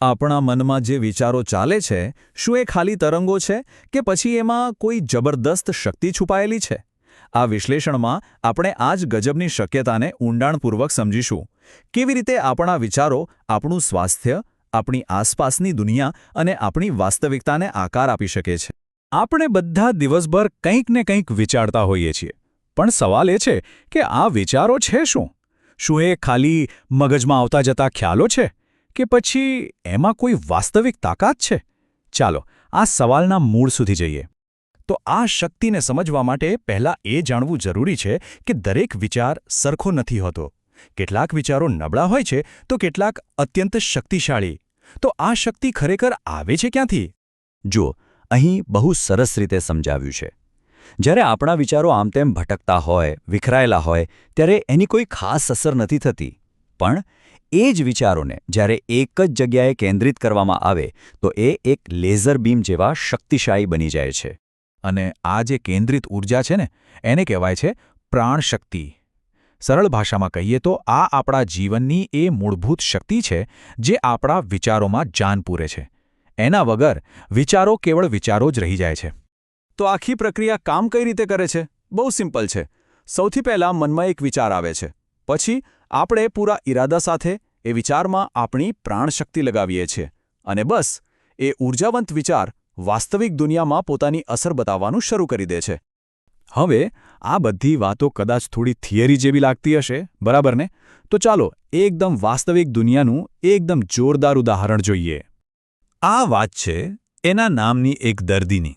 આપણા મનમાં જે વિચારો ચાલે છે શું એ ખાલી તરંગો છે કે પછી એમાં કોઈ જબરદસ્ત શક્તિ છુપાયેલી છે? આ વિશ્લેષણમાં આપણે આ જ ગજબની શક્યતાને ઊંડાણપૂર્વક સમજીશું. કેવી રીતે આપણા વિચારો આપણું સ્વાસ્થ્ય, આપણી આસપાસની દુનિયા અને આપણી વાસ્તવિકતાને આકાર આપી શકે છે. આપણે બધા દિવસભર કંઈક ને કંઈક વિચારતા હોઈએ છીએ, પણ સવાલ એ છે કે આ વિચારો છે શું? શું એ ખાલી મગજમાં આવતા જતા ખ્યાલો છે? કે પછી એમાં કોઈ વાસ્તવિક તાકાત છે? ચાલો આ સવાલના મૂળ સુધી જઈએ. તો આ શક્તિને સમજવા માટે પહેલાં એ જાણવું જરૂરી છે કે દરેક વિચાર સરખો નથી હોતો. કેટલાક વિચારો નબળા હોય છે તો કેટલાક અત્યંત શક્તિશાળી. તો આ શક્તિ ખરેખર આવે છે ક્યાંથી? જુઓ, અહીં બહુ સરસ રીતે સમજાવ્યું છે. જ્યારે આપણા વિચારો આમતેમ ભટકતા હોય, વિખરાયેલા હોય, ત્યારે એની કોઈ ખાસ અસર નથી થતી. પણ એ જ વિચારોને જ્યારે એક જ જગ્યાએ કેન્દ્રિત કરવામાં આવે તો એ એક લેઝર બીમ જેવા શક્તિશાળી બની જાય છે. અને આ જે કેન્દ્રિત ઊર્જા છે ને, એને કહેવાય છે પ્રાણશક્તિ. સરળ ભાષામાં કહીએ તો આ આપણા જીવનની એ મૂળભૂત શક્તિ છે જે આપણા વિચારોમાં જાન પૂરે છે. એના વગર વિચારો કેવળ વિચારો જ રહી જાય છે. તો આખી પ્રક્રિયા કામ કઈ રીતે કરે છે? બહુ સિમ્પલ છે. સૌથી પહેલાં મનમાં એક વિચાર આવે છે. પછી આપણે પૂરા ઈરાદા સાથે એ વિચારમાં આપણી પ્રાણશક્તિ લગાવીએ છીએ. અને બસ એ ઊર્જાવંત વિચાર વાસ્તવિક દુનિયામાં પોતાની અસર બતાવવાનું શરૂ કરી દે છે. હવે આ બધી વાતો કદાચ થોડી થિયરી જેવી લાગતી હશે, બરાબર ને? તો ચાલો એકદમ વાસ્તવિક દુનિયાનું એકદમ જોરદાર ઉદાહરણ જોઈએ. આ વાત છે એના નામની એક દર્દીની.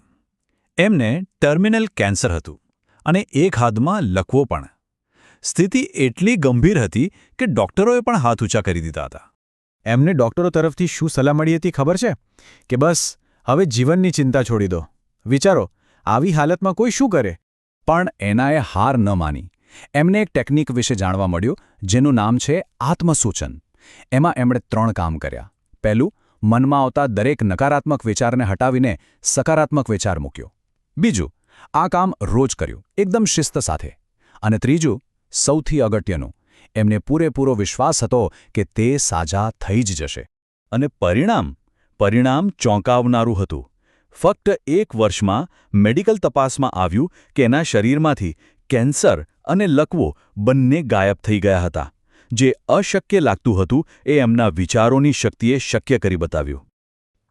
એમને ટર્મિનલ કેન્સર હતું અને એક હાથમાં લકવો પણ. સ્થિતિ એટલી ગંભીર હતી કે ડોક્ટરોએ પણ હાથ ઊંચા કરી દીધા હતા. એમને ડોક્ટરો તરફથી શું સલાહ મળી હતી ખબર છે? કે બસ હવે જીવનની ચિંતા છોડી દો. વિચારો, આવી હાલતમાં કોઈ શું કરે? પણ એનાએ હાર ન માની. એમને એક ટેકનિક વિશે જાણવા મળ્યું જેનું નામ છે આત્મસૂચન. એમાં એમણે 3 કામ કર્યા. પહેલું, મનમાં આવતા દરેક નકારાત્મક વિચારને હટાવીને સકારાત્મક વિચાર મૂક્યો. બીજું, આ કામ રોજ કર્યું, એકદમ શિસ્ત સાથે. અને ત્રીજું, સૌથી અગત્યનું, એમને પૂરેપૂરો વિશ્વાસ હતો કે તે સાજા થઈ જ જશે. અને પરિણામ ચોંકાવનારું હતું. ફક્ત 1 વર્ષમાં મેડિકલ તપાસમાં આવ્યું કે એના શરીરમાંથી કેન્સર અને લકવો બંને ગાયબ થઈ ગયા હતા. જે અશક્ય લાગતું હતું એ એમના વિચારોની શક્તિએ શક્ય કરી બતાવ્યું.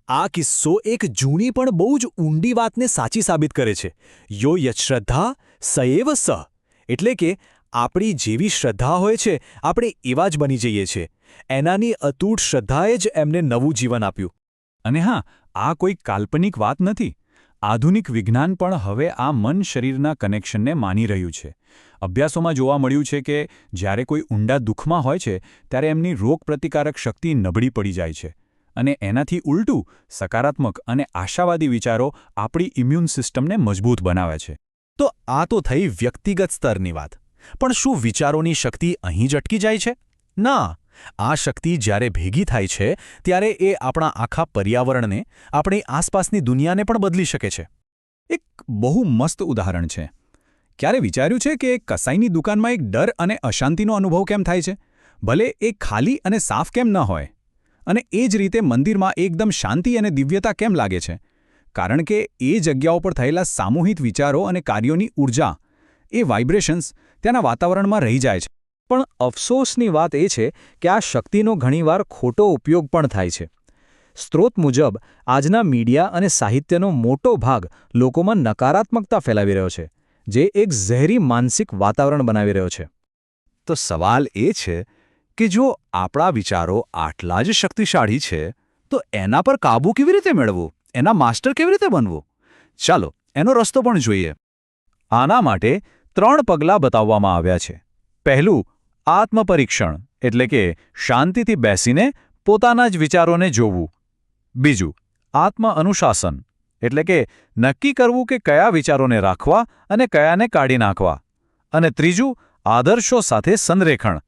આ કિસ્સો એક જૂની પણ બહુ જ ઊંડી વાતને સાચી સાબિત કરે છે. યો યશ્રદ્ધા સએવ સ. એટલે કે આપણી જેવી શ્રદ્ધા હોય છે આપણે એવા જ બની જઈએ છીએ. એનાની અતૂટ શ્રદ્ધાએ જ એમને નવું જીવન આપ્યું. અને હા, આ કોઈ કાલ્પનિક વાત નથી. આધુનિક વિજ્ઞાન પણ હવે આ મન-શરીરના કનેક્શનને માની રહ્યું છે. અભ્યાસોમાં જોવા મળ્યું છે કે જ્યારે કોઈ ઊંડા દુઃખમાં હોય છે ત્યારે એમની રોગપ્રતિકારક શક્તિ નબળી પડી જાય છે. અને એનાથી ઉલટું સકારાત્મક અને આશાવાદી વિચારો આપણી ઇમ્યુન સિસ્ટમને મજબૂત બનાવે છે. તો આ તો થઈ વ્યક્તિગત સ્તરની વાત. પણ શું વિચારોની શક્તિ અહીં જ અટકી જાય છે? ના. આ શક્તિ જ્યારે ભેગી થાય છે ત્યારે એ આપણા આખા પર્યાવરણને, આપણી આસપાસની દુનિયાને પણ બદલી શકે છે. એક બહુ મસ્ત ઉદાહરણ છે. ક્યારે વિચાર્યું છે કે કસાઈની દુકાનમાં એક ડર અને અશાંતિનો અનુભવ કેમ થાય છે? ભલે એ ખાલી અને સાફ કેમ ન હોય. અને એ જ રીતે મંદિરમાં એકદમ શાંતિ અને દિવ્યતા કેમ લાગે છે? કારણ કે એ જગ્યાઓ પર થયેલા સામૂહિક વિચારો અને કાર્યોની ઊર્જા, એ વાઇબ્રેશન્સ ત્યાંના વાતાવરણમાં રહી જાય છે. પણ અફસોસની વાત એ છે કે આ શક્તિનો ઘણીવાર ખોટો ઉપયોગ પણ થાય છે. સ્ત્રોત મુજબ આજના મીડિયા અને સાહિત્યનો મોટો ભાગ લોકોમાં નકારાત્મકતા ફેલાવી રહ્યો છે, જે એક ઝેરી માનસિક વાતાવરણ બનાવી રહ્યો છે. તો સવાલ એ છે કે જો આપણા વિચારો આટલા જ શક્તિશાળી છે તો એના પર કાબૂ કેવી રીતે મેળવવું? એના માસ્ટર કેવી રીતે બનવું? ચાલો એનો રસ્તો પણ જોઈએ. આના માટે 3 પગલાં બતાવવામાં આવ્યા છે. પહેલું, આત્મપરીક્ષણ, એટલે કે શાંતિથી બેસીને પોતાના જ વિચારોને જોવું. બીજું, આત્મ-અનુશાસન, એટલે કે નક્કી કરવું કે કયા વિચારોને રાખવા અને કયાને કાઢી નાખવા. અને ત્રીજું, આદર્શો સાથે સંરેખણ,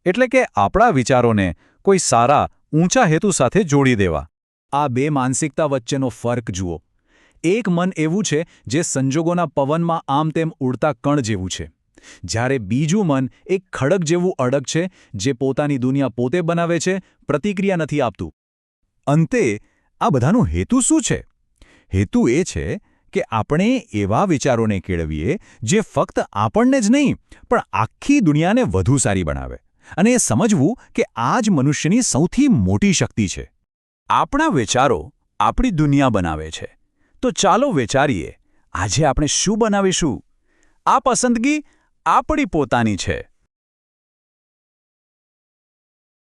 એટલે કે આપણા વિચારોને કોઈ સારા, ઊંચા હેતુ સાથે જોડી દેવા. આ 2 માનસિકતા વચ્ચેનો ફર્ક જુઓ. એક મન એવું છે જે સંજોગોના પવનમાં આમતેમ ઉડતા કણ જેવું છે, જ્યારે બીજું મન એક ખડક જેવું અડગ છે જે પોતાની દુનિયા પોતે બનાવે છે, પ્રતિક્રિયા નથી આપતું. અંતે આ બધાનો હેતુ શું છે? હેતુ એ છે કે આપણે એવા વિચારોને કેળવીએ જે ફક્ત આપણને જ નહીં પણ આખી દુનિયાને વધુ સારી બનાવે, અને એ સમજવું કે આ જ મનુષ્યની સૌથી મોટી શક્તિ છે. આપણા વિચારો આપણી દુનિયા બનાવે છે. તો ચાલો વિચારીએ, આજે આપણે શું બનાવીશું? આ પસંદગી આપણી પોતાની છે.